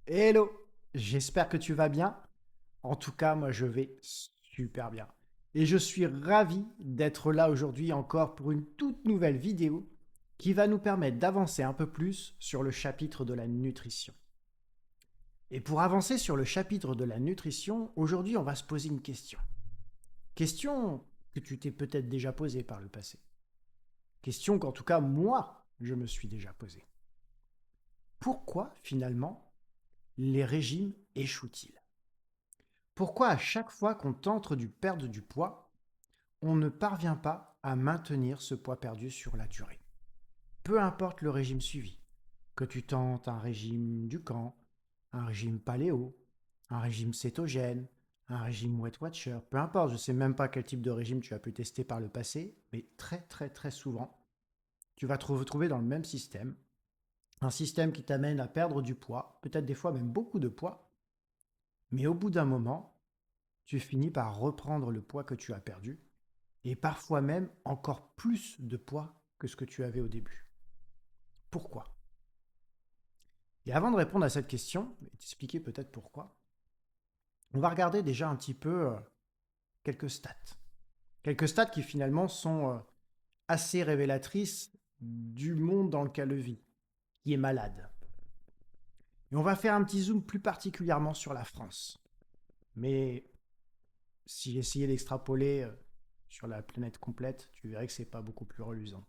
Hello, j'espère que tu vas bien. En tout cas, moi je vais super bien. Et je suis ravi d'être là aujourd'hui encore pour une toute nouvelle vidéo qui va nous permettre d'avancer un peu plus sur le chapitre de la nutrition. Et pour avancer sur le chapitre de la nutrition, aujourd'hui on va se poser une question. Question que tu t'es peut-être déjà posée par le passé. Question qu'en tout cas moi je me suis déjà posée. Pourquoi finalement les régimes échouent-ils? Pourquoi à chaque fois qu'on tente de perdre du poids, on ne parvient pas à maintenir ce poids perdu sur la durée? Peu importe le régime suivi, que tu tentes un régime du camp, un régime paléo, un régime cétogène, un régime Weight Watcher, peu importe, je ne sais même pas quel type de régime tu as pu tester par le passé, mais très très très souvent, tu vas te retrouver dans le même système, un système qui t'amène à perdre du poids, peut-être des fois même beaucoup de poids, mais au bout d'un moment, tu finis par reprendre le poids que tu as perdu, et parfois même encore plus de poids que ce que tu avais au début. Pourquoi? Et avant de répondre à cette question, et t'expliquer peut-être pourquoi, on va regarder déjà un petit peu quelques stats. Quelques stats qui finalement sont assez révélatrices du monde dans lequel on vit, qui est malade. Et on va faire un petit zoom plus particulièrement sur la France. Mais si j'essayais d'extrapoler sur la planète complète, tu verrais que c'est pas beaucoup plus reluisant.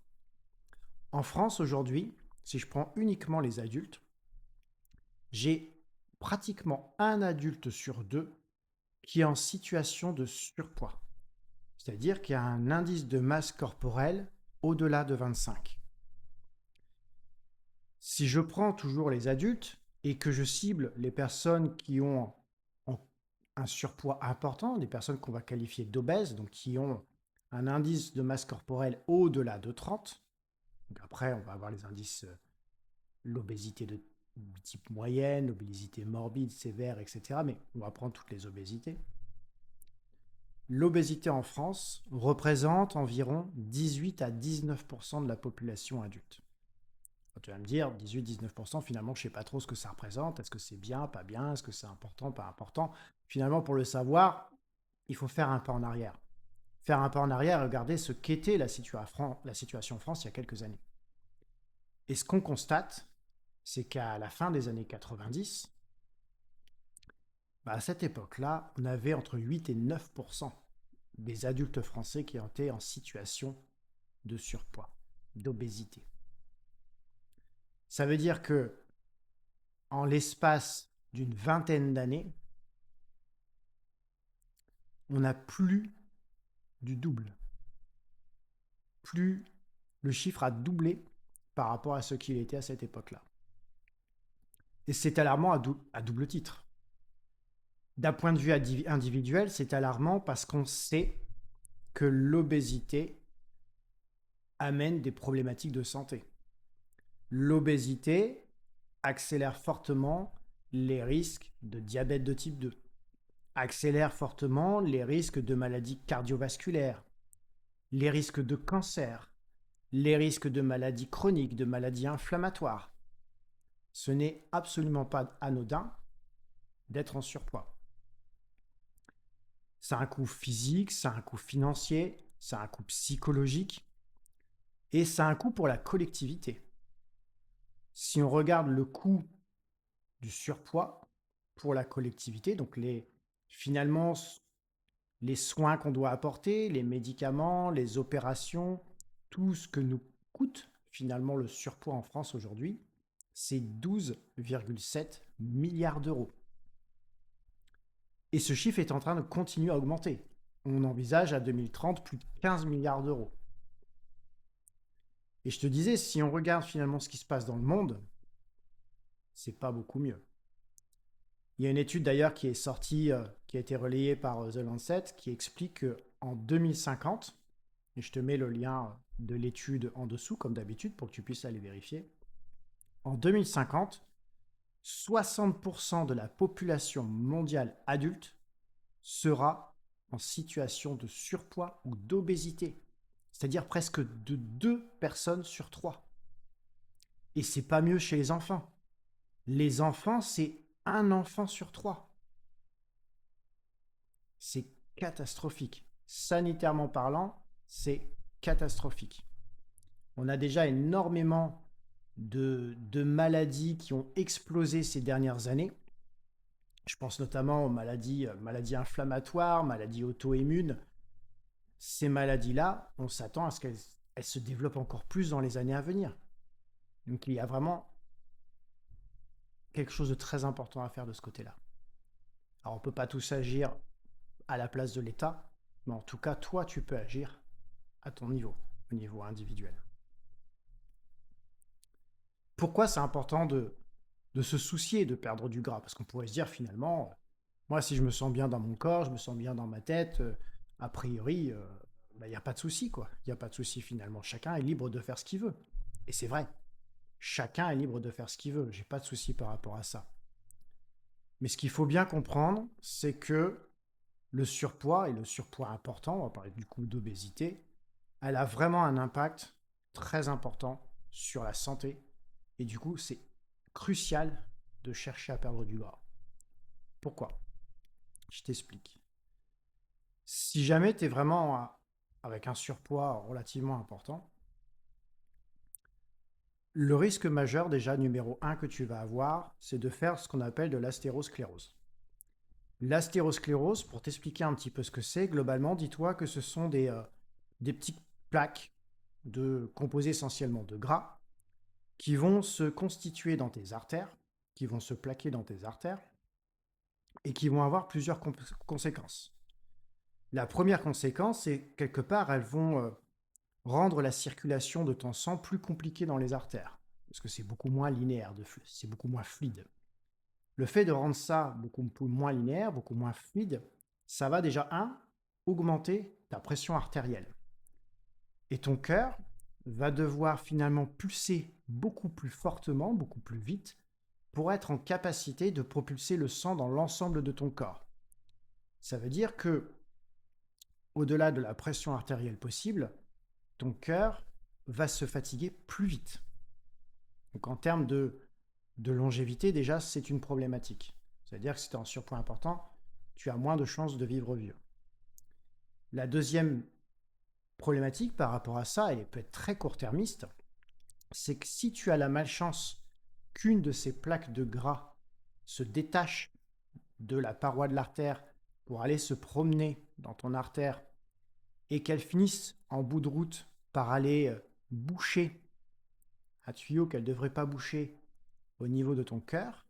En France aujourd'hui, si je prends uniquement les adultes, j'ai pratiquement un adulte sur deux qui est en situation de surpoids. C'est-à-dire qu'il y a un indice de masse corporelle au-delà de 25. Si je prends toujours les adultes et que je cible les personnes qui ont un surpoids important, des personnes qu'on va qualifier d'obèses, donc qui ont un indice de masse corporelle au-delà de 30, donc après on va avoir les indices, l'obésité de type moyenne, l'obésité morbide, sévère, etc. Mais on va prendre toutes les obésités. L'obésité en France représente environ 18 à 19% de la population adulte. Tu vas me dire, 18-19%, finalement, je ne sais pas trop ce que ça représente. Est-ce que c'est bien, pas bien? Est-ce que c'est important, pas important? Finalement, pour le savoir, il faut faire un pas en arrière. Faire un pas en arrière et regarder ce qu'était la situation en France il y a quelques années. Et ce qu'on constate, c'est qu'à la fin des années 90, à cette époque-là, on avait entre 8 et 9% des adultes français qui étaient en situation de surpoids, d'obésité. Ça veut dire que en l'espace d'une vingtaine d'années, on a plus du double. Plus le chiffre a doublé par rapport à ce qu'il était à cette époque-là. Et c'est alarmant à double titre. D'un point de vue individuel, c'est alarmant parce qu'on sait que l'obésité amène des problématiques de santé. L'obésité accélère fortement les risques de diabète de type 2, accélère fortement les risques de maladies cardiovasculaires, les risques de cancer, les risques de maladies chroniques, de maladies inflammatoires. Ce n'est absolument pas anodin d'être en surpoids. Ça a un coût physique, ça a un coût financier, ça a un coût psychologique et ça a un coût pour la collectivité. Si on regarde le coût du surpoids pour la collectivité, donc finalement les soins qu'on doit apporter, les médicaments, les opérations, tout ce que nous coûte finalement le surpoids en France aujourd'hui, c'est 12,7 milliards d'euros. Et ce chiffre est en train de continuer à augmenter. On envisage à 2030 plus de 15 milliards d'euros. Et je te disais, si on regarde finalement ce qui se passe dans le monde, c'est pas beaucoup mieux. Il y a une étude d'ailleurs qui est sortie, qui a été relayée par The Lancet, qui explique qu'en 2050, et je te mets le lien de l'étude en dessous, comme d'habitude, pour que tu puisses aller vérifier, en 2050, 60% de la population mondiale adulte sera en situation de surpoids ou d'obésité, c'est-à-dire presque de 2 personnes sur 3. Et c'est pas mieux chez les enfants. Les enfants, c'est un enfant sur trois. C'est catastrophique. Sanitairement parlant, c'est catastrophique. On a déjà énormément de maladies qui ont explosé ces dernières années. Je pense notamment aux maladies inflammatoires, maladies auto-immunes. Ces maladies-là, on s'attend à ce qu'elles se développent encore plus dans les années à venir. Donc il y a vraiment quelque chose de très important à faire de ce côté-là. Alors on ne peut pas tous agir à la place de l'État, mais en tout cas, toi, tu peux agir à ton niveau, au niveau individuel. Pourquoi c'est important de se soucier de perdre du gras? Parce qu'on pourrait se dire finalement, moi, si je me sens bien dans mon corps, je me sens bien dans ma tête, a priori, il n'y a pas de souci, quoi. Il n'y a pas de souci finalement. Chacun est libre de faire ce qu'il veut. Et c'est vrai. Chacun est libre de faire ce qu'il veut. J'ai pas de souci par rapport à ça. Mais ce qu'il faut bien comprendre, c'est que le surpoids, et le surpoids important, on va parler du coup d'obésité, elle a vraiment un impact très important sur la santé. Et du coup, c'est crucial de chercher à perdre du gras. Pourquoi? Je t'explique. Si jamais tu es vraiment avec un surpoids relativement important, le risque majeur déjà numéro un que tu vas avoir, c'est de faire ce qu'on appelle de l'astérosclérose. L'astérosclérose, pour t'expliquer un petit peu ce que c'est, globalement, dis-toi que ce sont des petites plaques composées essentiellement de gras qui vont se constituer dans tes artères, qui vont se plaquer dans tes artères et qui vont avoir plusieurs conséquences. La première conséquence, c'est quelque part, elles vont rendre la circulation de ton sang plus compliquée dans les artères, parce que c'est beaucoup moins linéaire, c'est beaucoup moins fluide. Le fait de rendre ça beaucoup moins linéaire, beaucoup moins fluide, ça va déjà, augmenter ta pression artérielle. Et ton cœur va devoir finalement pulser beaucoup plus fortement, beaucoup plus vite, pour être en capacité de propulser le sang dans l'ensemble de ton corps. Ça veut dire que, au-delà de la pression artérielle possible, ton cœur va se fatiguer plus vite. Donc en termes de longévité, déjà, c'est une problématique. C'est-à-dire que si tu es en surpoids important, tu as moins de chances de vivre vieux. La deuxième problématique par rapport à ça, elle peut être très court-termiste, c'est que si tu as la malchance qu'une de ces plaques de gras se détache de la paroi de l'artère pour aller se promener dans ton artère et qu'elle finisse en bout de route par aller boucher un tuyau qu'elle ne devrait pas boucher au niveau de ton cœur,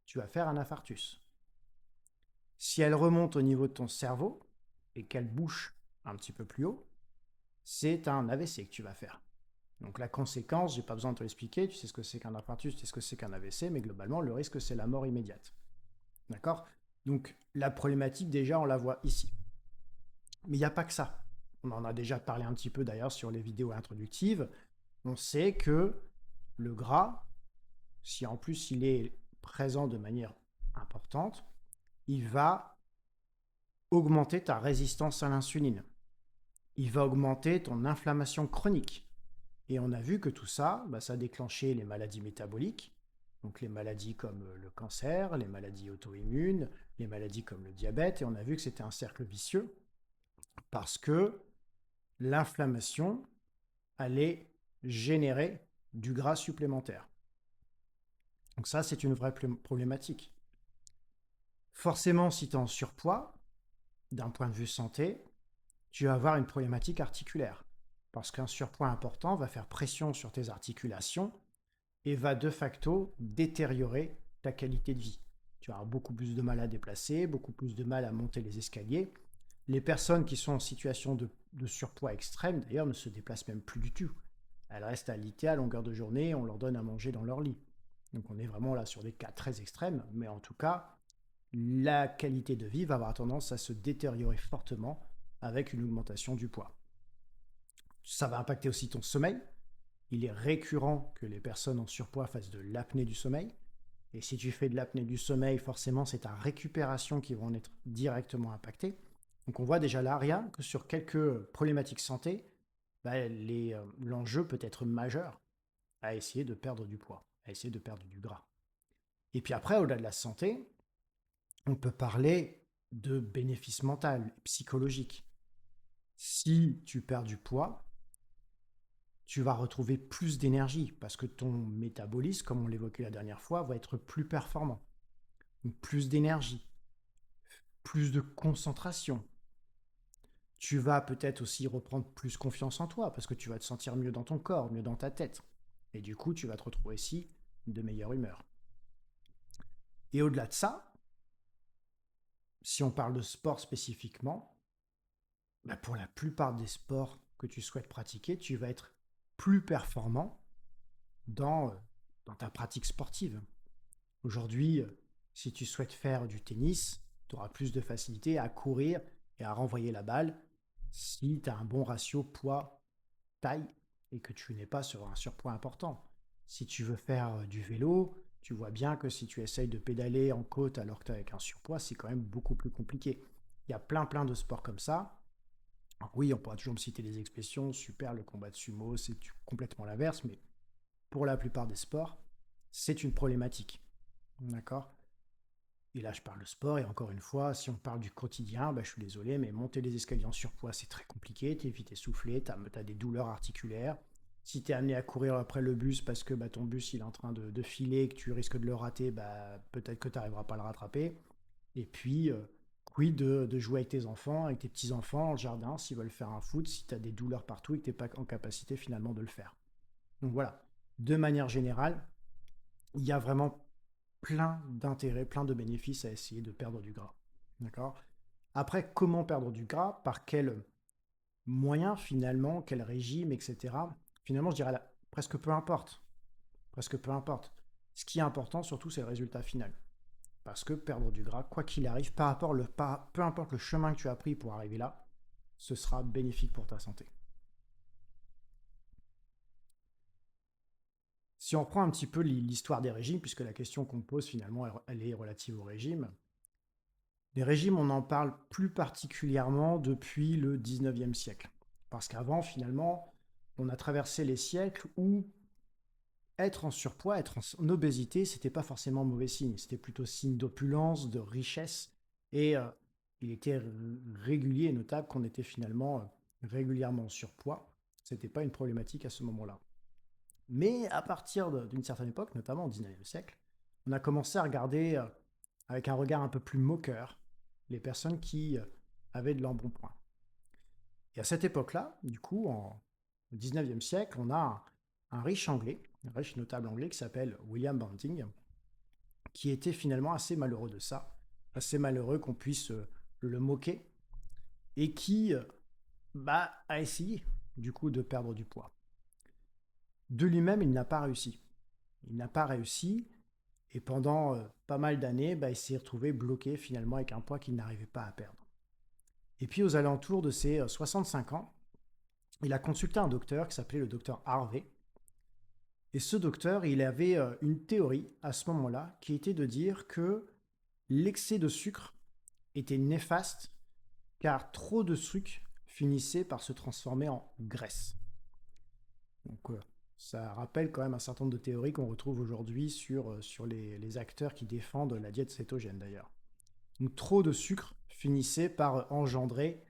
tu vas faire un infarctus. Si elle remonte au niveau de ton cerveau et qu'elle bouche un petit peu plus haut, c'est un AVC que tu vas faire. Donc la conséquence, j'ai pas besoin de te l'expliquer, tu sais ce que c'est qu'un infarctus, tu sais ce que c'est qu'un AVC, mais globalement, le risque, c'est la mort immédiate. D'accord? Donc la problématique, déjà, on la voit ici. Mais il n'y a pas que ça. On en a déjà parlé un petit peu d'ailleurs sur les vidéos introductives. On sait que le gras, si en plus il est présent de manière importante, il va augmenter ta résistance à l'insuline. Il va augmenter ton inflammation chronique. Et on a vu que tout ça, ça déclenchait les maladies métaboliques, donc les maladies comme le cancer, les maladies auto-immunes, les maladies comme le diabète, et on a vu que c'était un cercle vicieux parce que l'inflammation allait générer du gras supplémentaire. Donc ça, c'est une vraie problématique. Forcément, si tu es en surpoids, d'un point de vue santé, tu vas avoir une problématique articulaire. Parce qu'un surpoids important va faire pression sur tes articulations et va de facto détériorer ta qualité de vie. Tu vas avoir beaucoup plus de mal à déplacer, beaucoup plus de mal à monter les escaliers. Les personnes qui sont en situation de surpoids extrême, d'ailleurs, ne se déplacent même plus du tout. Elles restent alitées à longueur de journée et on leur donne à manger dans leur lit. Donc on est vraiment là sur des cas très extrêmes, mais en tout cas, la qualité de vie va avoir tendance à se détériorer fortement avec une augmentation du poids. Ça va impacter aussi ton sommeil. Il est récurrent que les personnes en surpoids fassent de l'apnée du sommeil. Et si tu fais de l'apnée du sommeil, forcément, c'est ta récupération qui va en être directement impactée. Donc on voit déjà là, rien que sur quelques problématiques santé, l'enjeu peut être majeur à essayer de perdre du poids, à essayer de perdre du gras. Et puis après, au-delà de la santé, on peut parler de bénéfices mentaux, psychologiques. Si tu perds du poids, tu vas retrouver plus d'énergie parce que ton métabolisme, comme on l'évoquait la dernière fois, va être plus performant. Donc plus d'énergie, plus de concentration. Tu vas peut-être aussi reprendre plus confiance en toi parce que tu vas te sentir mieux dans ton corps, mieux dans ta tête. Et du coup, tu vas te retrouver aussi de meilleure humeur. Et au-delà de ça, si on parle de sport spécifiquement, bah pour la plupart des sports que tu souhaites pratiquer, tu vas être plus performant dans, dans ta pratique sportive. Aujourd'hui, si tu souhaites faire du tennis, tu auras plus de facilité à courir et à renvoyer la balle si tu as un bon ratio poids-taille et que tu n'es pas sur un surpoids important. Si tu veux faire du vélo, tu vois bien que si tu essayes de pédaler en côte alors que tu es avec un surpoids, c'est quand même beaucoup plus compliqué. Il y a plein de sports comme ça. Alors oui, on pourra toujours me citer des expressions, super, le combat de sumo, c'est complètement l'inverse, mais pour la plupart des sports, c'est une problématique. D'accord. Et là, je parle de sport, et encore une fois, si on parle du quotidien, bah, je suis désolé, mais monter les escaliers en surpoids, c'est très compliqué. Tu es vite essoufflé, tu as des douleurs articulaires. Si tu es amené à courir après le bus parce que bah, ton bus il est en train de filer et que tu risques de le rater, bah, peut-être que tu n'arriveras pas à le rattraper. Et puis, quid de jouer avec tes enfants, avec tes petits-enfants dans le jardin, s'ils veulent faire un foot, si tu as des douleurs partout et que tu n'es pas en capacité finalement de le faire. Donc voilà, de manière générale, il y a vraiment plein d'intérêts, plein de bénéfices à essayer de perdre du gras. D'accord. Après, comment perdre du gras? Par quel moyen finalement? Quel régime, etc. Finalement, je dirais là, presque peu importe. Presque peu importe. Ce qui est important surtout, c'est le résultat final. Parce que perdre du gras, quoi qu'il arrive, peu importe le chemin que tu as pris pour arriver là, ce sera bénéfique pour ta santé. Si on prend un petit peu l'histoire des régimes, puisque la question qu'on pose finalement, elle est relative au régime, les régimes, on en parle plus particulièrement depuis le 19e siècle. Parce qu'avant, finalement, on a traversé les siècles où être en surpoids, être en obésité, c'était pas forcément mauvais signe. C'était plutôt signe d'opulence, de richesse. Et il était régulier et notable qu'on était finalement régulièrement en surpoids. C'était pas une problématique à ce moment-là. Mais à partir d'une certaine époque, notamment au 19e siècle, on a commencé à regarder avec un regard un peu plus moqueur les personnes qui avaient de l'embonpoint. Et à cette époque-là, du coup, au 19e siècle, on a un riche anglais, un riche notable anglais qui s'appelle William Banting, qui était finalement assez malheureux de ça, assez malheureux qu'on puisse le moquer, et qui a essayé du coup de perdre du poids. De lui-même, il n'a pas réussi. Il n'a pas réussi, et pendant pas mal d'années, il s'est retrouvé bloqué finalement avec un poids qu'il n'arrivait pas à perdre. Et puis aux alentours de ses 65 ans, il a consulté un docteur qui s'appelait le docteur Harvey. Et ce docteur, il avait une théorie à ce moment-là qui était de dire que l'excès de sucre était néfaste car trop de sucre finissait par se transformer en graisse. Donc ça rappelle quand même un certain nombre de théories qu'on retrouve aujourd'hui sur les acteurs qui défendent la diète cétogène d'ailleurs. Donc trop de sucre finissait par engendrer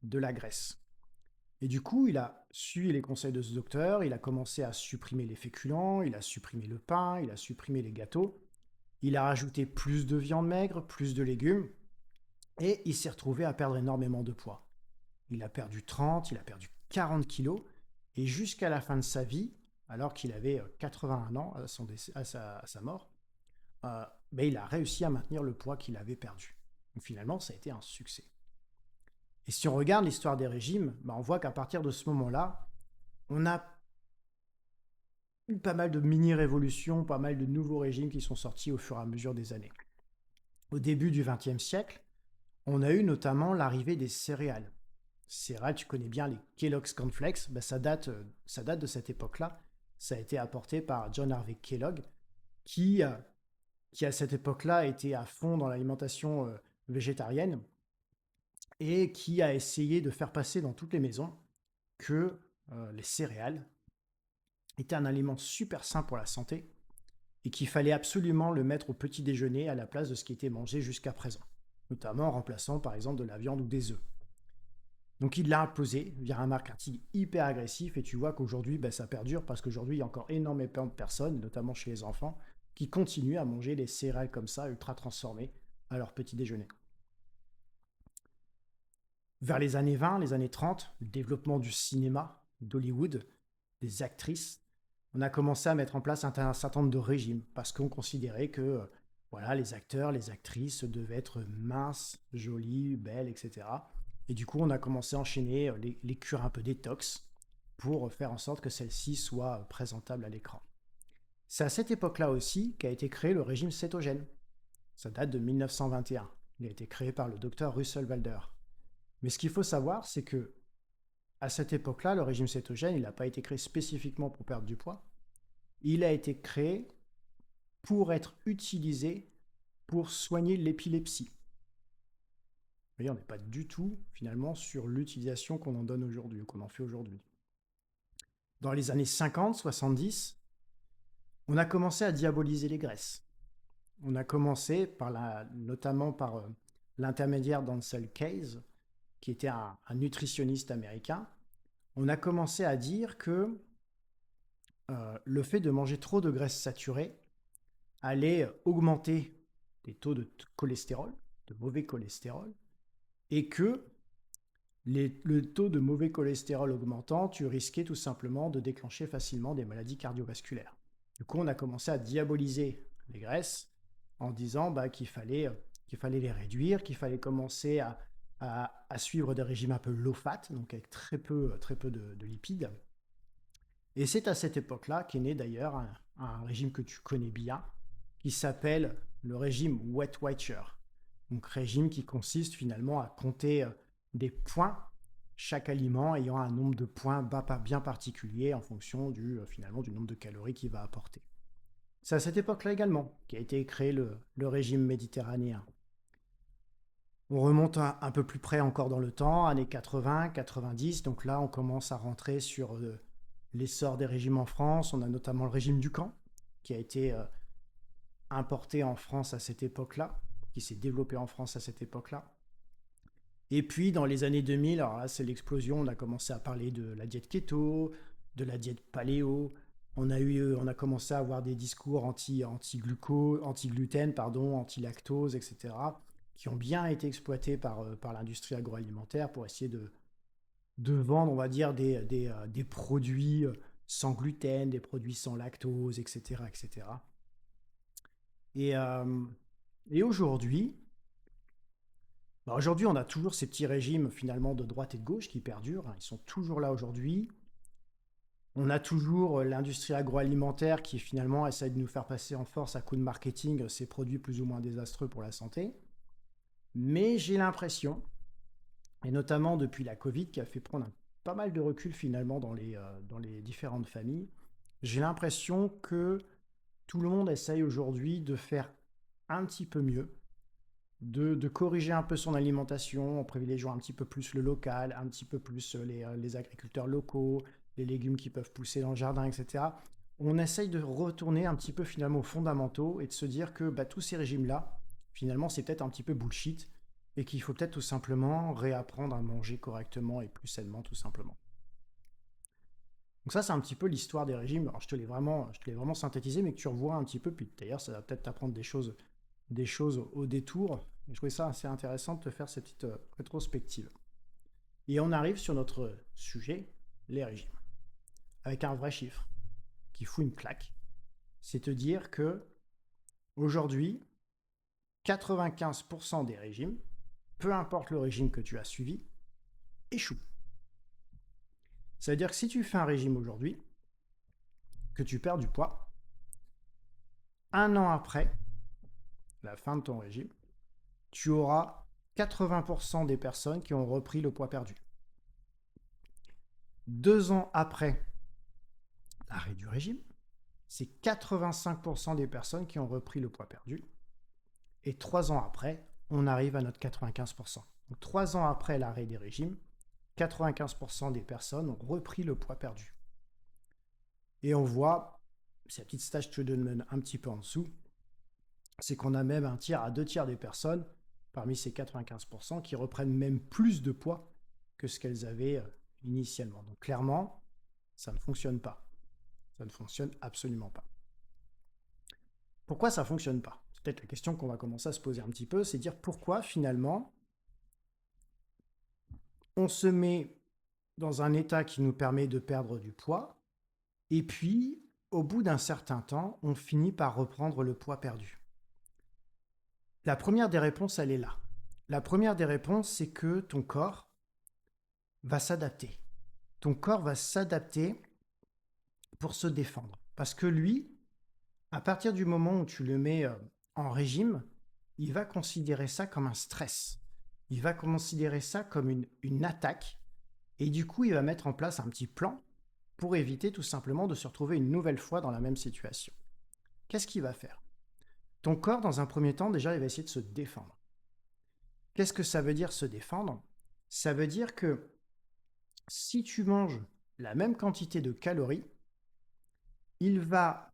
de la graisse. Et du coup, il a suivi les conseils de ce docteur, il a commencé à supprimer les féculents, il a supprimé le pain, il a supprimé les gâteaux, il a rajouté plus de viande maigre, plus de légumes, et il s'est retrouvé à perdre énormément de poids. Il a perdu 30, il a perdu 40 kilos, et jusqu'à la fin de sa vie, alors qu'il avait 81 ans à sa mort, il a réussi à maintenir le poids qu'il avait perdu. Donc finalement, ça a été un succès. Et si on regarde l'histoire des régimes, on voit qu'à partir de ce moment-là, on a eu pas mal de mini-révolutions, pas mal de nouveaux régimes qui sont sortis au fur et à mesure des années. Au début du XXe siècle, on a eu notamment l'arrivée des céréales. Céréales, tu connais bien les Kellogg's Cornflakes, ça date de cette époque-là. Ça a été apporté par John Harvey Kellogg, qui, euh, qui à cette époque-là était à fond dans l'alimentation végétarienne et qui a essayé de faire passer dans toutes les maisons que les céréales était un aliment super sain pour la santé et qu'il fallait absolument le mettre au petit déjeuner à la place de ce qui était mangé jusqu'à présent, notamment en remplaçant par exemple de la viande ou des œufs. Donc il l'a imposé via un marketing hyper agressif et tu vois qu'aujourd'hui ça perdure parce qu'aujourd'hui il y a encore énormément de personnes, notamment chez les enfants, qui continuent à manger les céréales comme ça, ultra transformées, à leur petit déjeuner. Vers les années 20, les années 30, le développement du cinéma, d'Hollywood, des actrices, on a commencé à mettre en place un certain nombre de régimes parce qu'on considérait que voilà, les acteurs, les actrices devaient être minces, jolies, belles, etc. Et du coup, on a commencé à enchaîner les cures un peu détox pour faire en sorte que celles-ci soient présentables à l'écran. C'est à cette époque-là aussi qu'a été créé le régime cétogène. Ça date de 1921. Il a été créé par le docteur Russell Walder. Mais ce qu'il faut savoir, c'est que à cette époque-là, le régime cétogène, il n'a pas été créé spécifiquement pour perdre du poids. Il a été créé pour être utilisé pour soigner l'épilepsie. Vous voyez, on n'est pas du tout finalement sur l'utilisation qu'on en donne aujourd'hui, ou qu'on en fait aujourd'hui. Dans les années 50, 70, on a commencé à diaboliser les graisses. On a commencé notamment par l'intermédiaire d'Ansel Keys, qui était un nutritionniste américain. On a commencé à dire que le fait de manger trop de graisses saturées allait augmenter les taux de cholestérol, de mauvais cholestérol, et que le taux de mauvais cholestérol augmentant, tu risquais tout simplement de déclencher facilement des maladies cardiovasculaires. Du coup, on a commencé à diaboliser les graisses en disant qu'il fallait les réduire, qu'il fallait commencer à suivre des régimes un peu low fat, donc avec très peu de lipides. Et c'est à cette époque-là qu'est né d'ailleurs un régime que tu connais bien, qui s'appelle le régime Weight Watcher. Donc régime qui consiste finalement à compter des points, chaque aliment ayant un nombre de points bien particulier en fonction finalement du nombre de calories qu'il va apporter. C'est à cette époque-là également qu'a été créé le régime méditerranéen. On remonte un peu plus près encore dans le temps, années 80, 90, donc là on commence à rentrer sur l'essor des régimes en France. On a notamment le régime du camp qui a été importé en France à cette époque-là, qui s'est développé en France à cette époque-là. Et puis dans les années 2000, alors là c'est l'explosion, on a commencé à parler de la diète keto, de la diète paléo. On a commencé à avoir des discours anti-gluten, anti-lactose, etc., qui ont bien été exploités par l'industrie agroalimentaire pour essayer de vendre, on va dire, des produits sans gluten, des produits sans lactose, etc., etc. Et, euh, et aujourd'hui, on a toujours ces petits régimes finalement de droite et de gauche qui perdurent. Ils sont toujours là aujourd'hui. On a toujours l'industrie agroalimentaire qui finalement essaie de nous faire passer en force à coup de marketing ces produits plus ou moins désastreux pour la santé. Mais j'ai l'impression, et notamment depuis la Covid qui a fait prendre pas mal de recul finalement dans les différentes familles, j'ai l'impression que tout le monde essaye aujourd'hui de faire un petit peu mieux, de corriger un peu son alimentation en privilégiant un petit peu plus le local, un petit peu plus les agriculteurs locaux, les légumes qui peuvent pousser dans le jardin, etc. On essaye de retourner un petit peu finalement aux fondamentaux et de se dire que tous ces régimes-là, finalement, c'est peut-être un petit peu bullshit et qu'il faut peut-être tout simplement réapprendre à manger correctement et plus sainement, tout simplement. Donc ça, c'est un petit peu l'histoire des régimes. Alors, je te l'ai vraiment synthétisé, mais que tu revois un petit peu. Puis d'ailleurs, ça va peut-être t'apprendre des choses au détour. Et je trouvais ça assez intéressant de te faire cette petite rétrospective. Et on arrive sur notre sujet, les régimes. Avec un vrai chiffre qui fout une claque. C'est te dire que aujourd'hui, 95% des régimes, peu importe le régime que tu as suivi, échouent. Ça veut dire que si tu fais un régime aujourd'hui, que tu perds du poids, un an après la fin de ton régime, tu auras 80% des personnes qui ont repris le poids perdu. 2 ans après l'arrêt du régime, c'est 85% des personnes qui ont repris le poids perdu. Et 3 ans après, on arrive à notre 95%. Donc 3 ans après l'arrêt des régimes, 95% des personnes ont repris le poids perdu. Et on voit si la petite stage te donne un petit peu en dessous, c'est qu'on a même un tiers à 2 tiers des personnes, parmi ces 95%, qui reprennent même plus de poids que ce qu'elles avaient initialement. Donc clairement, ça ne fonctionne pas. Ça ne fonctionne absolument pas. Pourquoi ça ne fonctionne pas? C'est peut-être la question qu'on va commencer à se poser un petit peu, c'est dire pourquoi finalement on se met dans un état qui nous permet de perdre du poids, et puis au bout d'un certain temps, on finit par reprendre le poids perdu. La première des réponses, elle est là. La première des réponses, c'est que ton corps va s'adapter. Ton corps va s'adapter pour se défendre. Parce que lui, à partir du moment où tu le mets en régime, il va considérer ça comme un stress. Il va considérer ça comme une attaque. Et du coup, il va mettre en place un petit plan pour éviter tout simplement de se retrouver une nouvelle fois dans la même situation. Qu'est-ce qu'il va faire? Ton corps, dans un premier temps, déjà, il va essayer de se défendre. Qu'est-ce que ça veut dire se défendre? Ça veut dire que si tu manges la même quantité de calories, il va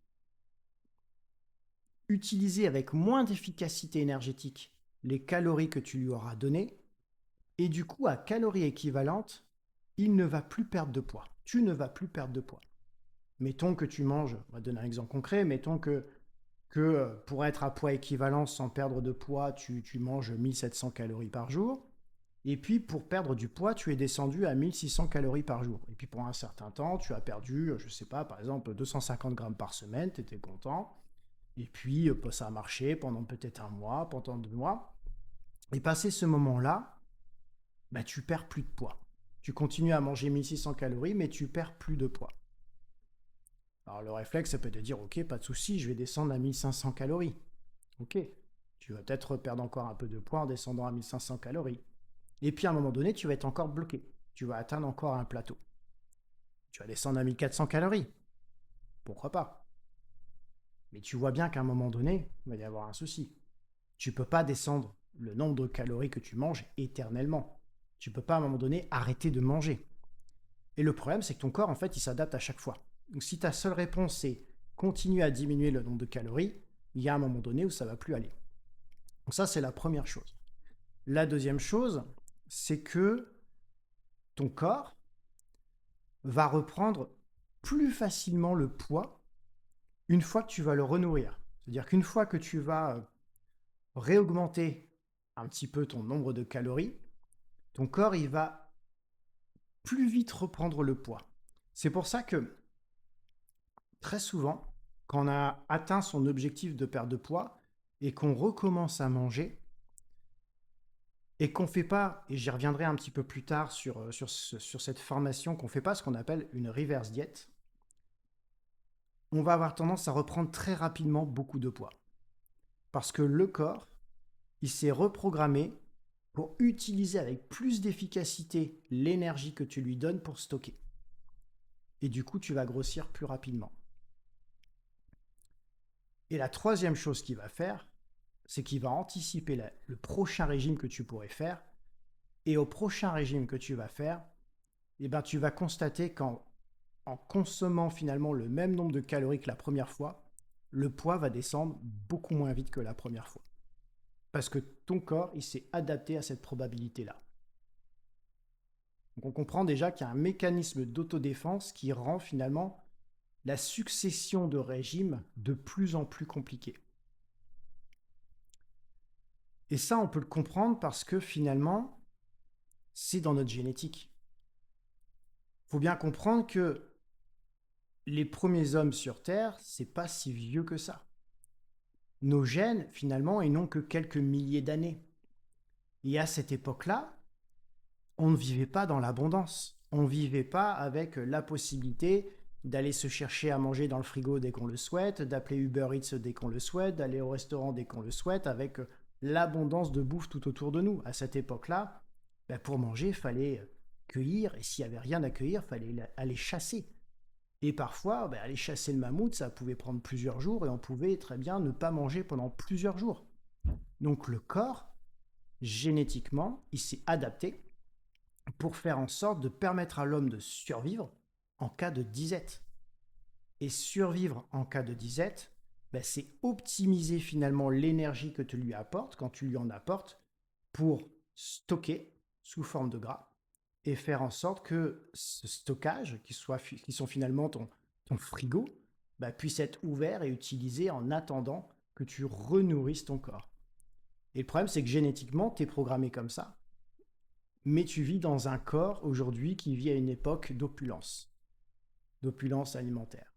utiliser avec moins d'efficacité énergétique les calories que tu lui auras données, et du coup, à calories équivalentes, il ne va plus perdre de poids. Tu ne vas plus perdre de poids. Mettons que tu manges, on va donner un exemple concret, mettons que pour être à poids équivalent sans perdre de poids, tu manges 1700 calories par jour. Et puis pour perdre du poids, tu es descendu à 1600 calories par jour. Et puis pour un certain temps, tu as perdu, je ne sais pas, par exemple 250 grammes par semaine, tu étais content. Et puis ça a marché pendant peut-être un mois, pendant 2 mois. Et passé ce moment-là, bah, tu perds plus de poids. Tu continues à manger 1600 calories, mais tu perds plus de poids. Alors le réflexe, ça peut te dire, ok, pas de souci, je vais descendre à 1500 calories. Ok, tu vas peut-être perdre encore un peu de poids en descendant à 1500 calories. Et puis à un moment donné, tu vas être encore bloqué. Tu vas atteindre encore un plateau. Tu vas descendre à 1400 calories. Pourquoi pas? Mais tu vois bien qu'à un moment donné, il va y avoir un souci. Tu ne peux pas descendre le nombre de calories que tu manges éternellement. Tu ne peux pas à un moment donné arrêter de manger. Et le problème, c'est que ton corps, en fait, il s'adapte à chaque fois. Donc si ta seule réponse, c'est continuer à diminuer le nombre de calories, il y a un moment donné où ça ne va plus aller. Donc ça, c'est la première chose. La deuxième chose, c'est que ton corps va reprendre plus facilement le poids une fois que tu vas le renourrir. C'est-à-dire qu'une fois que tu vas réaugmenter un petit peu ton nombre de calories, ton corps, il va plus vite reprendre le poids. C'est pour ça que très souvent, quand on a atteint son objectif de perte de poids et qu'on recommence à manger, et qu'on ne fait pas, et j'y reviendrai un petit peu plus tard sur cette formation, qu'on ne fait pas ce qu'on appelle une reverse diet, on va avoir tendance à reprendre très rapidement beaucoup de poids. Parce que le corps, il s'est reprogrammé pour utiliser avec plus d'efficacité l'énergie que tu lui donnes pour stocker. Et du coup, tu vas grossir plus rapidement. Et la troisième chose qu'il va faire, c'est qu'il va anticiper le prochain régime que tu pourrais faire. Et au prochain régime que tu vas faire, eh ben, tu vas constater qu'en consommant finalement le même nombre de calories que la première fois, le poids va descendre beaucoup moins vite que la première fois. Parce que ton corps, il s'est adapté à cette probabilité-là. Donc on comprend déjà qu'il y a un mécanisme d'autodéfense qui rend finalement la succession de régimes de plus en plus compliquée. Et ça, on peut le comprendre parce que finalement, c'est dans notre génétique. Il faut bien comprendre que les premiers hommes sur Terre, c'est pas si vieux que ça. Nos gènes, finalement, ils n'ont que quelques milliers d'années. Et à cette époque-là, on ne vivait pas dans l'abondance. On ne vivait pas avec la possibilité d'aller se chercher à manger dans le frigo dès qu'on le souhaite, d'appeler Uber Eats dès qu'on le souhaite, d'aller au restaurant dès qu'on le souhaite, avec l'abondance de bouffe tout autour de nous. À cette époque-là, pour manger, il fallait cueillir, et s'il n'y avait rien à cueillir, il fallait aller chasser. Et parfois, aller chasser le mammouth, ça pouvait prendre plusieurs jours, et on pouvait très bien ne pas manger pendant plusieurs jours. Donc le corps, génétiquement, il s'est adapté pour faire en sorte de permettre à l'homme de survivre en cas de disette. Et survivre en cas de disette, ben, c'est optimiser finalement l'énergie que tu lui apportes quand tu lui en apportes pour stocker sous forme de gras et faire en sorte que ce stockage, qui sont finalement ton frigo, bah, puisse être ouvert et utilisé en attendant que tu renourrisses ton corps. Et le problème, c'est que génétiquement, tu es programmé comme ça, mais tu vis dans un corps aujourd'hui qui vit à une époque d'opulence alimentaire.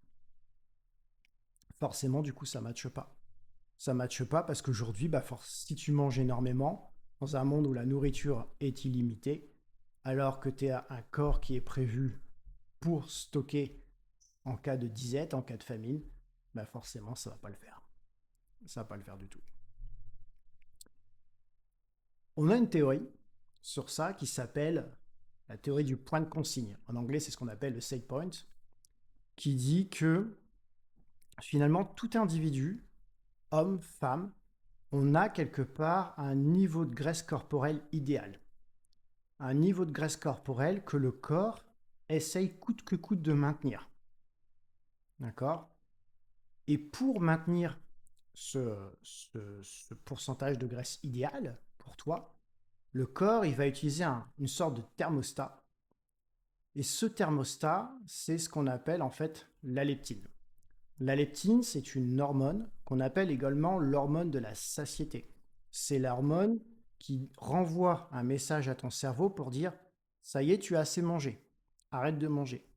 Forcément, du coup, ça ne matche pas. Ça ne matche pas parce qu'aujourd'hui, bah, si tu manges énormément, dans un monde où la nourriture est illimitée, alors que tu as un corps qui est prévu pour stocker en cas de disette, en cas de famine, bah forcément, ça ne va pas le faire. Ça ne va pas le faire du tout. On a une théorie sur ça qui s'appelle la théorie du point de consigne. En anglais, c'est ce qu'on appelle le set point, qui dit que finalement, tout individu, homme, femme, on a quelque part un niveau de graisse corporelle idéal. Un niveau de graisse corporelle que le corps essaye coûte que coûte de maintenir. D'accord? Et pour maintenir ce pourcentage de graisse idéal pour toi, le corps il va utiliser une sorte de thermostat. Et ce thermostat, c'est ce qu'on appelle en fait la leptine. La leptine, c'est une hormone qu'on appelle également l'hormone de la satiété. C'est l'hormone qui renvoie un message à ton cerveau pour dire ça y est, tu as assez mangé, arrête de manger.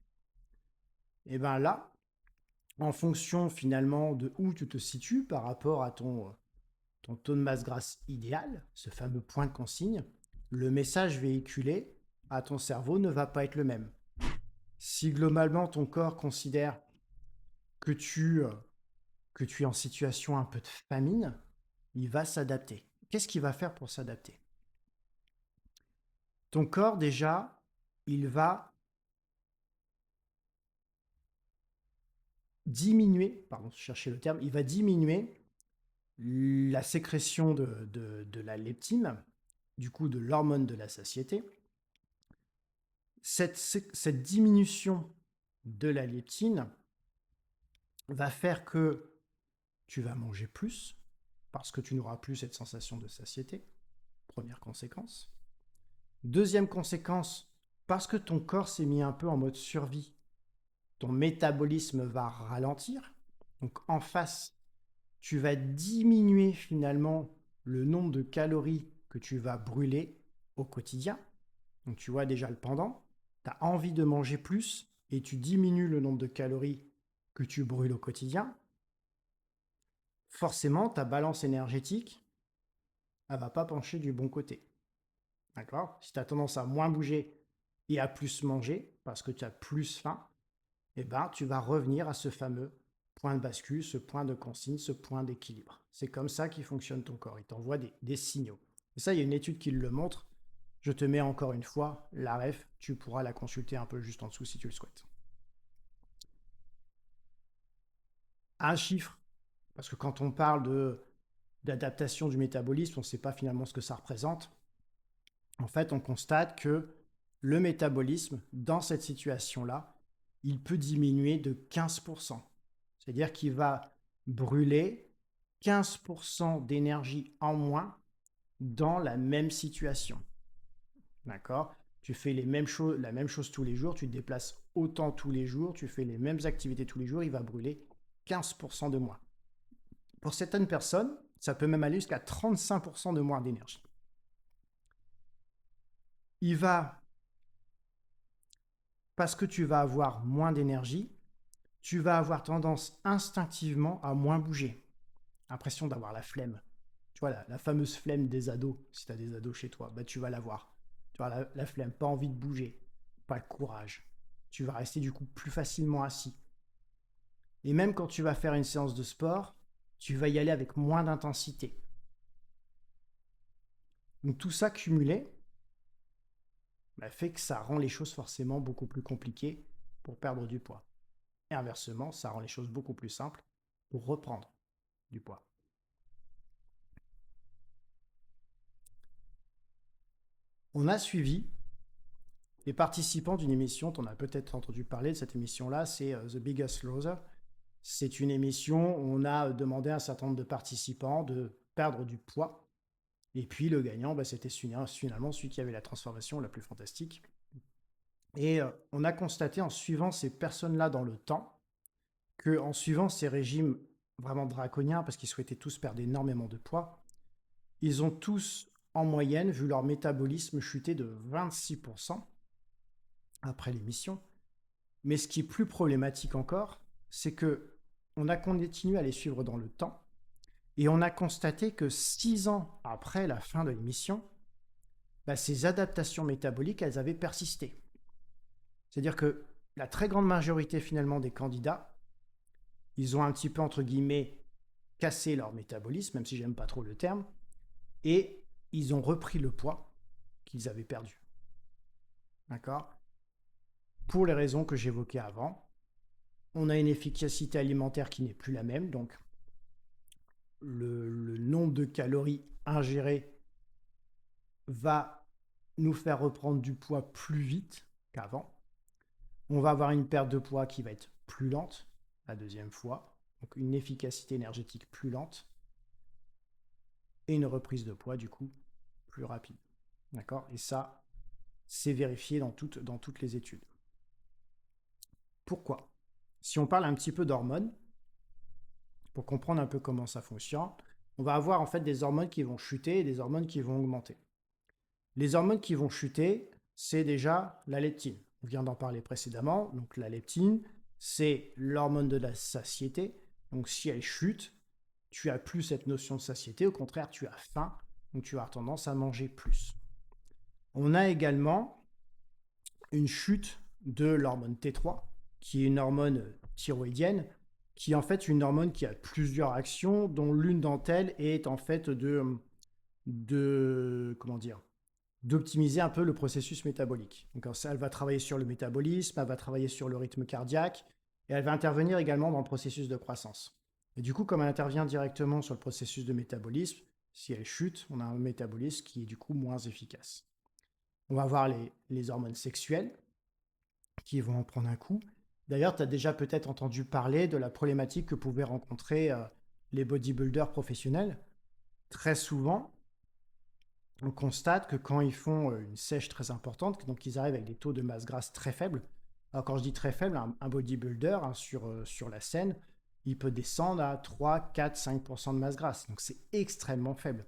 Et bien là, en fonction finalement de où tu te situes par rapport à ton taux de masse grasse idéal, ce fameux point de consigne, le message véhiculé à ton cerveau ne va pas être le même. Si globalement ton corps considère que que tu es en situation un peu de famine, il va s'adapter. Qu'est-ce qu'il va faire pour s'adapter? Ton corps déjà, il va diminuer, pardon, chercher le terme, il va diminuer la sécrétion de la leptine, du coup de l'hormone de la satiété. Cette diminution de la leptine va faire que tu vas manger plus parce que tu n'auras plus cette sensation de satiété. Première conséquence. Deuxième conséquence, parce que ton corps s'est mis un peu en mode survie, ton métabolisme va ralentir. Donc en face, tu vas diminuer finalement le nombre de calories que tu vas brûler au quotidien. Donc tu vois déjà le pendant. Tu as envie de manger plus et tu diminues le nombre de calories que tu brûles au quotidien. Forcément, ta balance énergétique, elle va pas pencher du bon côté. D'accord? Si tu as tendance à moins bouger et à plus manger parce que tu as plus faim, eh ben, tu vas revenir à ce fameux point de bascule, ce point de consigne, ce point d'équilibre. C'est comme ça qu'il fonctionne ton corps. Il t'envoie des signaux. Et ça, il y a une étude qui le montre. Je te mets encore une fois la ref. Tu pourras la consulter un peu juste en dessous si tu le souhaites. Un chiffre, parce que quand on parle d'adaptation du métabolisme, on ne sait pas finalement ce que ça représente. En fait, on constate que le métabolisme, dans cette situation-là, il peut diminuer de 15%. C'est-à-dire qu'il va brûler 15% d'énergie en moins dans la même situation. D'accord? Tu fais la même chose tous les jours, tu te déplaces autant tous les jours, tu fais les mêmes activités tous les jours, il va brûler 15% de moins. Pour certaines personnes, ça peut même aller jusqu'à 35% de moins d'énergie. Il va, parce que tu vas avoir moins d'énergie, tu vas avoir tendance instinctivement à moins bouger. Impression d'avoir la flemme. Tu vois, la fameuse flemme des ados, si tu as des ados chez toi, bah, tu vas l'avoir. Tu vois, la flemme, pas envie de bouger, pas le courage. Tu vas rester du coup plus facilement assis. Et même quand tu vas faire une séance de sport, tu vas y aller avec moins d'intensité. Donc tout ça cumulé bah, fait que ça rend les choses forcément beaucoup plus compliquées pour perdre du poids. Et inversement, ça rend les choses beaucoup plus simples pour reprendre du poids. On a suivi les participants d'une émission, tu en as peut-être entendu parler de cette émission-là, c'est The Biggest Loser. C'est une émission où on a demandé à un certain nombre de participants de perdre du poids. Et puis le gagnant, bah, c'était finalement celui qui avait la transformation la plus fantastique. Et on a constaté en suivant ces personnes-là dans le temps, qu'en suivant ces régimes vraiment draconiens, parce qu'ils souhaitaient tous perdre énormément de poids, ils ont tous, en moyenne, vu leur métabolisme chuter de 26% après l'émission. Mais ce qui est plus problématique encore, c'est que on a continué à les suivre dans le temps et on a constaté que 6 ans après la fin de l'émission, bah, ces adaptations métaboliques, elles avaient persisté. C'est-à-dire que la très grande majorité finalement des candidats, ils ont un petit peu entre guillemets cassé leur métabolisme, même si j'aime pas trop le terme, et ils ont repris le poids qu'ils avaient perdu. D'accord? Pour les raisons que j'évoquais avant, on a une efficacité alimentaire qui n'est plus la même, donc le nombre de calories ingérées va nous faire reprendre du poids plus vite qu'avant. On va avoir une perte de poids qui va être plus lente la deuxième fois, donc une efficacité énergétique plus lente et une reprise de poids du coup plus rapide. D'accord? Et ça, c'est vérifié dans toutes les études. Pourquoi? Si on parle un petit peu d'hormones, pour comprendre un peu comment ça fonctionne, on va avoir en fait des hormones qui vont chuter et des hormones qui vont augmenter. Les hormones qui vont chuter, c'est déjà la leptine. On vient d'en parler précédemment. Donc la leptine, c'est l'hormone de la satiété. Donc si elle chute, tu as plus cette notion de satiété. Au contraire, tu as faim. Donc tu as tendance à manger plus. On a également une chute de l'hormone T3, qui est une hormone thyroïdienne, qui est en fait une hormone qui a plusieurs actions, dont l'une d'entre elles est en fait comment dire, d'optimiser un peu le processus métabolique. Donc elle va travailler sur le métabolisme, elle va travailler sur le rythme cardiaque, et elle va intervenir également dans le processus de croissance. Et du coup, comme elle intervient directement sur le processus de métabolisme, si elle chute, on a un métabolisme qui est du coup moins efficace. On va voir les hormones sexuelles qui vont en prendre un coup. D'ailleurs, tu as déjà peut-être entendu parler de la problématique que pouvaient rencontrer les bodybuilders professionnels. Très souvent, on constate que quand ils font une sèche très importante, donc ils arrivent avec des taux de masse grasse très faibles. Alors quand je dis très faible, un bodybuilder sur la scène, il peut descendre à 3, 4, 5% de masse grasse. Donc c'est extrêmement faible.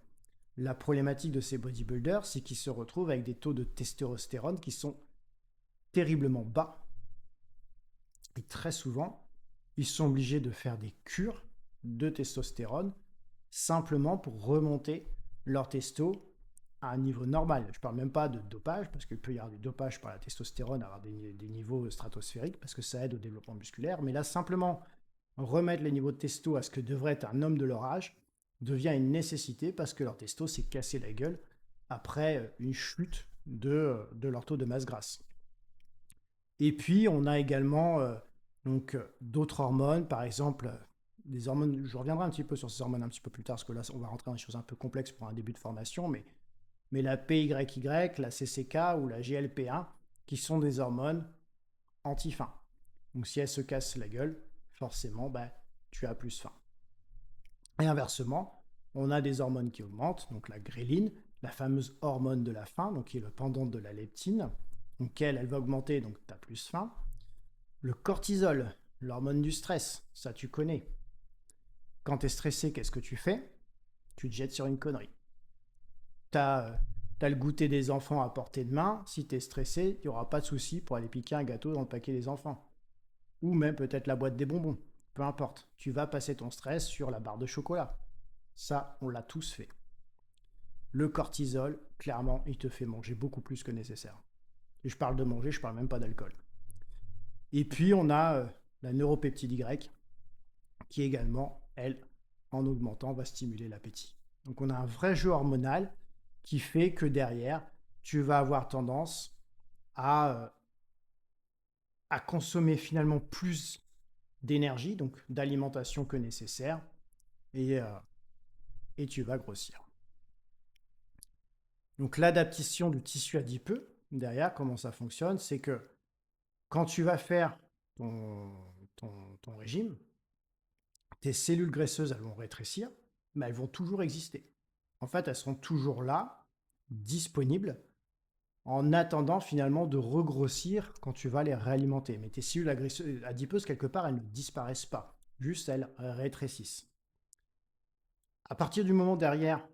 La problématique de ces bodybuilders, c'est qu'ils se retrouvent avec des taux de testostérone qui sont terriblement bas. Et très souvent, ils sont obligés de faire des cures de testostérone simplement pour remonter leur testo à un niveau normal. Je ne parle même pas de dopage, parce qu'il peut y avoir du dopage par la testostérone, avoir des niveaux stratosphériques, parce que ça aide au développement musculaire. Mais là, simplement remettre les niveaux de testo à ce que devrait être un homme de leur âge devient une nécessité parce que leur testo s'est cassé la gueule après une chute de leur taux de masse grasse. Et puis, on a également d'autres hormones, par exemple, des hormones, je reviendrai un petit peu sur ces hormones un petit peu plus tard, parce que là, on va rentrer dans des choses un peu complexes pour un début de formation, mais la PYY, la CCK ou la GLP1, qui sont des hormones anti-faim. Donc si elles se cassent la gueule, forcément, bah, tu as plus faim. Et inversement, on a des hormones qui augmentent, donc la gréline, la fameuse hormone de la faim, donc qui est le pendant de la leptine, donc elle va augmenter, donc tu as plus faim. Le cortisol, l'hormone du stress, ça tu connais. Quand tu es stressé, qu'est-ce que tu fais? Tu te jettes sur une connerie. T'as le goûter des enfants à portée de main. Si tu es stressé, il n'y aura pas de souci pour aller piquer un gâteau dans le paquet des enfants. Ou même peut-être la boîte des bonbons. Peu importe. Tu vas passer ton stress sur la barre de chocolat. Ça, on l'a tous fait. Le cortisol, clairement, il te fait manger beaucoup plus que nécessaire. Et je parle de manger, je parle même pas d'alcool. Et puis, on a la neuropeptide Y, qui également, elle, en augmentant, va stimuler l'appétit. Donc, on a un vrai jeu hormonal qui fait que derrière, tu vas avoir tendance à consommer finalement plus d'énergie, donc d'alimentation que nécessaire, et, euh, et tu vas grossir. Donc l'adaptation du tissu adipeux, derrière, comment ça fonctionne, c'est que quand tu vas faire ton régime, tes cellules graisseuses, elles vont rétrécir, mais elles vont toujours exister. En fait, elles seront toujours là, disponibles, en attendant finalement de regrossir quand tu vas les réalimenter. Mais tes cellules adipeuses, quelque part, elles ne disparaissent pas, juste elles rétrécissent. À partir du moment derrière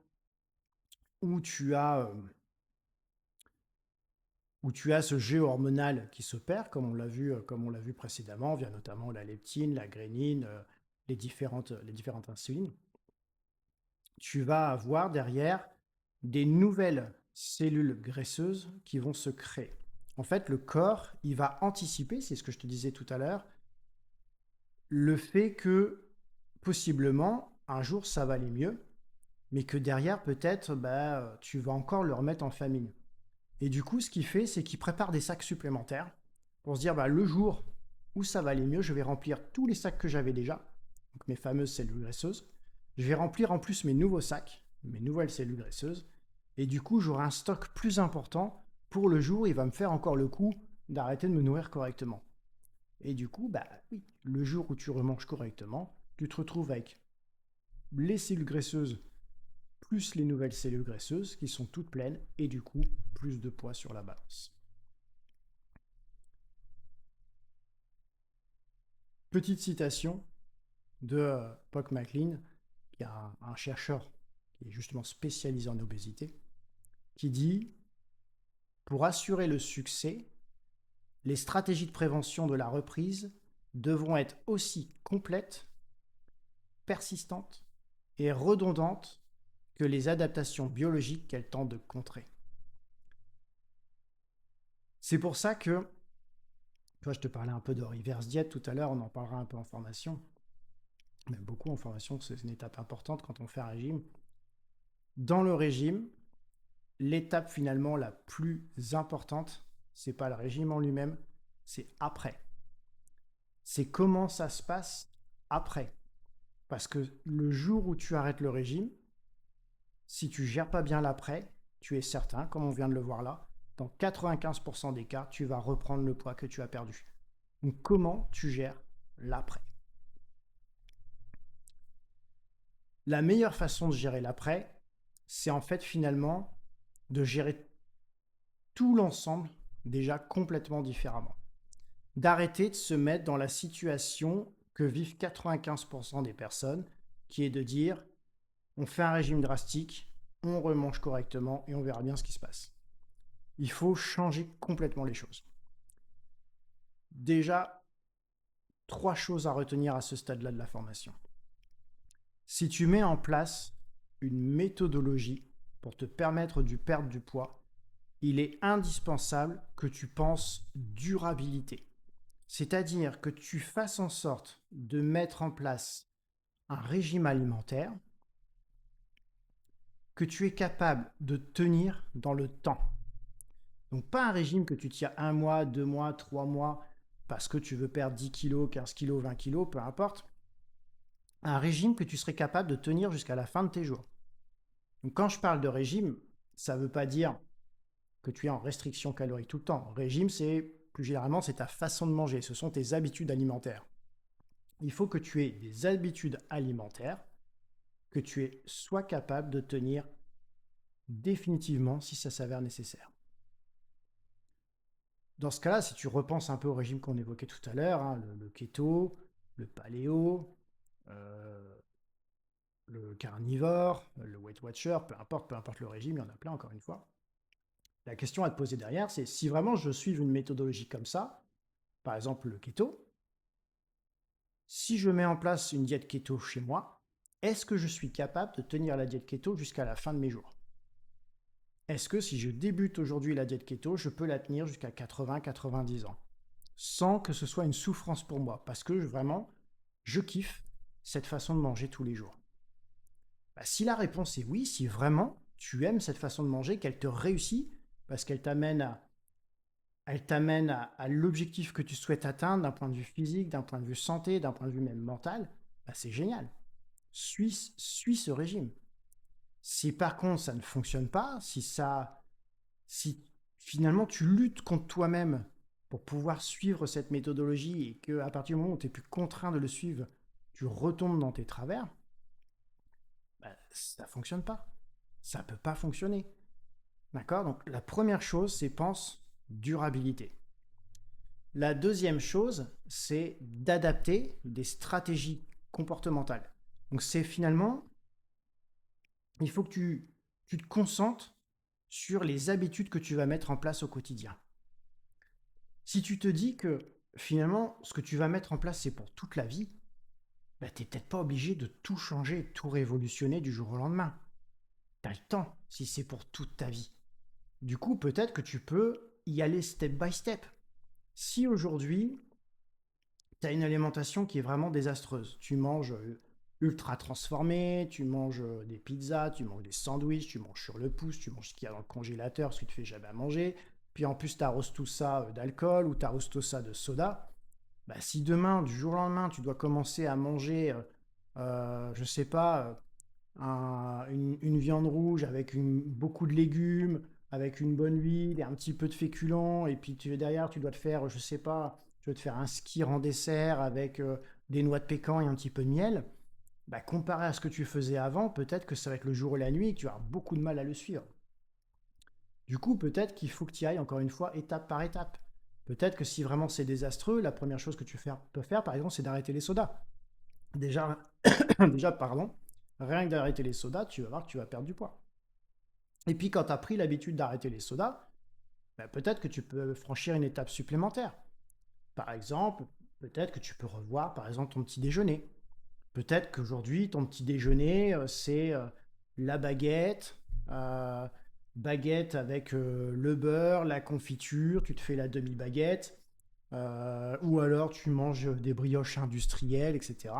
où tu as ce jet hormonal qui s'opère, comme on l'a vu précédemment, via notamment la leptine, la grénine, les différentes insulines, tu vas avoir derrière des nouvelles cellules graisseuses qui vont se créer. En fait, le corps, il va anticiper, c'est ce que je te disais tout à l'heure, le fait que possiblement, un jour, ça va aller mieux, mais que derrière, peut-être, tu vas encore le remettre en famine. Et du coup, ce qu'il fait, c'est qu'il prépare des sacs supplémentaires pour se dire, le jour où ça va aller mieux, je vais remplir tous les sacs que j'avais déjà, donc mes fameuses cellules graisseuses. Je vais remplir en plus mes nouveaux sacs, mes nouvelles cellules graisseuses. Et du coup, j'aurai un stock plus important pour le jour où il va me faire encore le coup d'arrêter de me nourrir correctement. Et du coup, oui, le jour où tu remanges correctement, tu te retrouves avec les cellules graisseuses plus les nouvelles cellules graisseuses qui sont toutes pleines et du coup plus de poids sur la balance. Petite citation de Puck McLean, qui est un chercheur qui est justement spécialisé en obésité, qui dit: pour assurer le succès, les stratégies de prévention de la reprise devront être aussi complètes, persistantes et redondantes que les adaptations biologiques qu'elles tentent de contrer. C'est pour ça que, toi, je te parlais un peu de reverse diet tout à l'heure, on en parlera un peu en formation, même beaucoup en formation, c'est une étape importante quand on fait un régime. Dans le régime, l'étape finalement la plus importante, c'est pas le régime en lui-même, c'est après. C'est comment ça se passe après. Parce que le jour où tu arrêtes le régime, si tu gères pas bien l'après, tu es certain, comme on vient de le voir là, dans 95% des cas, tu vas reprendre le poids que tu as perdu. Donc comment tu gères l'après? La meilleure façon de gérer l'après, c'est en fait finalement de gérer tout l'ensemble déjà complètement différemment. D'arrêter de se mettre dans la situation que vivent 95% des personnes, qui est de dire on fait un régime drastique, on remange correctement et on verra bien ce qui se passe. Il faut changer complètement les choses. Déjà, 3 choses à retenir à ce stade-là de la formation. Si tu mets en place une méthodologie pour te permettre de perdre du poids, il est indispensable que tu penses durabilité. C'est-à-dire que tu fasses en sorte de mettre en place un régime alimentaire que tu es capable de tenir dans le temps. Donc pas un régime que tu tiens 1 mois, 2 mois, 3 mois, parce que tu veux perdre 10 kilos, 15 kilos, 20 kilos, peu importe. Un régime que tu serais capable de tenir jusqu'à la fin de tes jours. Donc quand je parle de régime, ça ne veut pas dire que tu es en restriction calorique tout le temps. Régime, plus généralement, c'est ta façon de manger, ce sont tes habitudes alimentaires. Il faut que tu aies des habitudes alimentaires que tu es soit capable de tenir définitivement si ça s'avère nécessaire. Dans ce cas-là, si tu repenses un peu au régime qu'on évoquait tout à l'heure, le keto, le paléo, le carnivore, le Weight Watcher, peu importe le régime, il y en a plein encore une fois. La question à te poser derrière, c'est si vraiment je suis une méthodologie comme ça, par exemple le keto, si je mets en place une diète keto chez moi, est-ce que je suis capable de tenir la diète keto jusqu'à la fin de mes jours? Est-ce que si je débute aujourd'hui la diète keto, je peux la tenir jusqu'à 80-90 ans sans que ce soit une souffrance pour moi? Parce que vraiment, je kiffe cette façon de manger tous les jours. Si la réponse est oui, si vraiment tu aimes cette façon de manger, qu'elle te réussit, parce qu'elle t'amène à l'objectif que tu souhaites atteindre d'un point de vue physique, d'un point de vue santé, d'un point de vue même mental, c'est génial. Suis ce régime. Si par contre ça ne fonctionne pas, si finalement tu luttes contre toi-même pour pouvoir suivre cette méthodologie et qu'à partir du moment où tu es plus contraint de le suivre, tu retombes dans tes travers, bah, ça ne fonctionne pas. Ça ne peut pas fonctionner. D'accord? Donc la première chose, c'est pense durabilité. La deuxième chose, c'est d'adapter des stratégies comportementales. Donc c'est finalement, il faut que tu te concentres sur les habitudes que tu vas mettre en place au quotidien. Si tu te dis que finalement, ce que tu vas mettre en place, c'est pour toute la vie, bah, tu n'es peut-être pas obligé de tout changer, tout révolutionner du jour au lendemain. Tu as le temps si c'est pour toute ta vie. Du coup, peut-être que tu peux y aller step by step. Si aujourd'hui, tu as une alimentation qui est vraiment désastreuse, tu manges ultra transformé, tu manges des pizzas, tu manges des sandwichs, tu manges sur le pouce, tu manges ce qu'il y a dans le congélateur, parce que tu fais jamais à manger, puis en plus tu arroses tout ça d'alcool ou tu arroses tout ça de soda, bah, si demain, du jour au lendemain, tu dois commencer à manger, je sais pas, une viande rouge avec beaucoup de légumes, avec une bonne huile et un petit peu de féculents, et puis derrière, tu dois te faire, je sais pas, tu dois te faire un skyr en dessert avec des noix de pécan et un petit peu de miel, bah, comparé à ce que tu faisais avant, peut-être que ça va être le jour et la nuit et que tu vas avoir beaucoup de mal à le suivre. Du coup, peut-être qu'il faut que tu y ailles encore une fois étape par étape. Peut-être que si vraiment c'est désastreux, la première chose que peux faire, par exemple, c'est d'arrêter les sodas. Déjà, déjà, pardon, rien que d'arrêter les sodas, tu vas voir que tu vas perdre du poids. Et puis quand tu as pris l'habitude d'arrêter les sodas, ben, peut-être que tu peux franchir une étape supplémentaire. Par exemple, peut-être que tu peux revoir par exemple ton petit déjeuner. Peut-être qu'aujourd'hui, ton petit déjeuner, c'est la baguette, euh, baguette avec le beurre, la confiture, tu te fais la demi-baguette, ou alors tu manges des brioches industrielles, etc.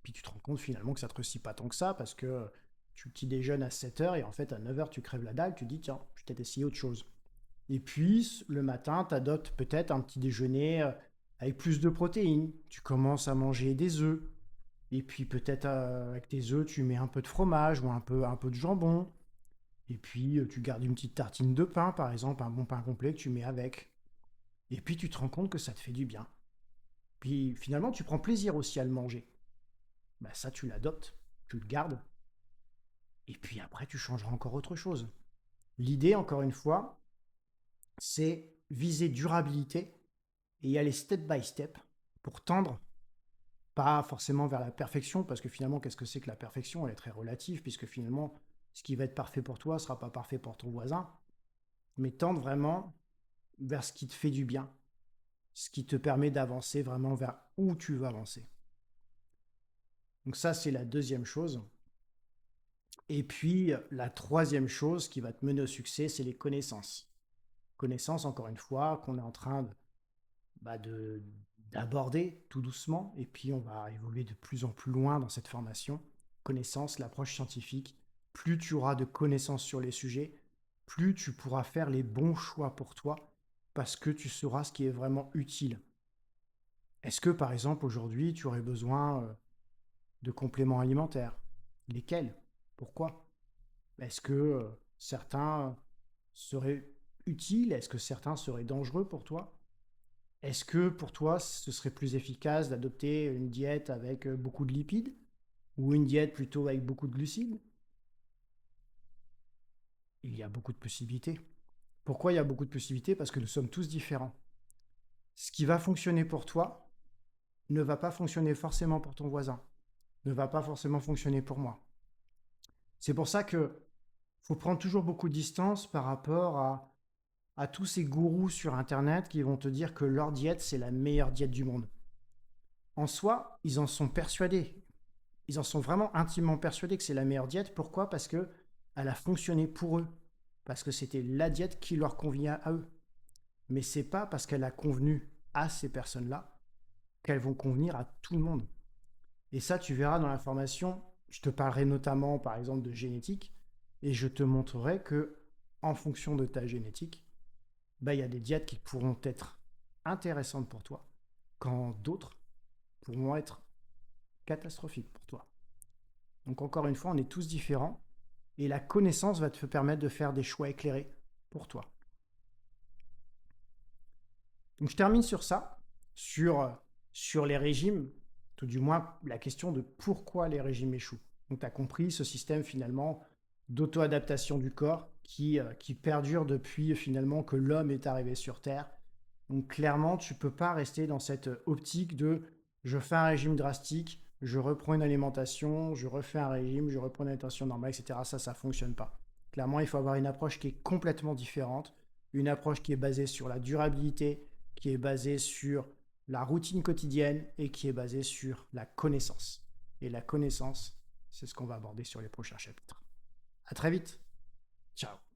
Puis tu te rends compte finalement que ça te réussit pas tant que ça parce que tu petit déjeunes à 7 heures et en fait à 9 heures tu crèves la dalle, tu te dis tiens, je vais peut-être essayer autre chose. Et puis le matin, tu adoptes peut-être un petit déjeuner avec plus de protéines. Tu commences à manger des œufs. Et puis peut-être avec tes œufs, tu mets un peu de fromage ou un peu de jambon. Et puis tu gardes une petite tartine de pain, par exemple, un bon pain complet que tu mets avec. Et puis tu te rends compte que ça te fait du bien. Puis finalement, tu prends plaisir aussi à le manger. Bah, ça, tu l'adoptes, tu le gardes. Et puis après, tu changeras encore autre chose. L'idée, encore une fois, c'est viser durabilité et y aller step by step pour tendre, pas forcément vers la perfection, parce que finalement, qu'est-ce que c'est que la perfection? Elle est très relative, puisque finalement, ce qui va être parfait pour toi ne sera pas parfait pour ton voisin, mais tendre vraiment vers ce qui te fait du bien, ce qui te permet d'avancer vraiment vers où tu veux avancer. Donc ça, c'est la deuxième chose. Et puis, la troisième chose qui va te mener au succès, c'est les connaissances. Connaissances, encore une fois, qu'on est en train bah, d'aborder tout doucement, et puis on va évoluer de plus en plus loin dans cette formation. Connaissances, l'approche scientifique, plus tu auras de connaissances sur les sujets, plus tu pourras faire les bons choix pour toi, parce que tu sauras ce qui est vraiment utile. Est-ce que, par exemple, aujourd'hui, tu aurais besoin de compléments alimentaires? Lesquels? Pourquoi? Est-ce que certains seraient utiles? Est-ce que certains seraient dangereux pour toi? Est-ce que pour toi, ce serait plus efficace d'adopter une diète avec beaucoup de lipides ou une diète plutôt avec beaucoup de glucides? Il y a beaucoup de possibilités. Pourquoi il y a beaucoup de possibilités? Parce que nous sommes tous différents. Ce qui va fonctionner pour toi ne va pas fonctionner forcément pour ton voisin, ne va pas forcément fonctionner pour moi. C'est pour ça que faut prendre toujours beaucoup de distance par rapport à tous ces gourous sur Internet qui vont te dire que leur diète, c'est la meilleure diète du monde. En soi, ils en sont persuadés. Ils en sont vraiment intimement persuadés que c'est la meilleure diète. Pourquoi? Parce que elle a fonctionné pour eux. Parce que c'était la diète qui leur convient à eux. Mais c'est pas parce qu'elle a convenu à ces personnes-là qu'elles vont convenir à tout le monde. Et ça, tu verras dans la formation, je te parlerai notamment, par exemple, de génétique, et je te montrerai que, en fonction de ta génétique, bah, il y a des diètes qui pourront être intéressantes pour toi, quand d'autres pourront être catastrophiques pour toi. Donc encore une fois, on est tous différents, et la connaissance va te permettre de faire des choix éclairés pour toi. Donc je termine sur ça, sur les régimes. tout du moins la question de pourquoi les régimes échouent. Donc tu as compris ce système finalement d'auto-adaptation du corps qui perdure depuis finalement que l'homme est arrivé sur Terre. Donc clairement, tu ne peux pas rester dans cette optique de je fais un régime drastique, je reprends une alimentation, je refais un régime, je reprends une alimentation normale, etc. Ça ne fonctionne pas. Clairement, il faut avoir une approche qui est complètement différente, une approche qui est basée sur la durabilité, qui est basée sur la routine quotidienne et qui est basée sur la connaissance. Et la connaissance, c'est ce qu'on va aborder sur les prochains chapitres. À très vite. Ciao.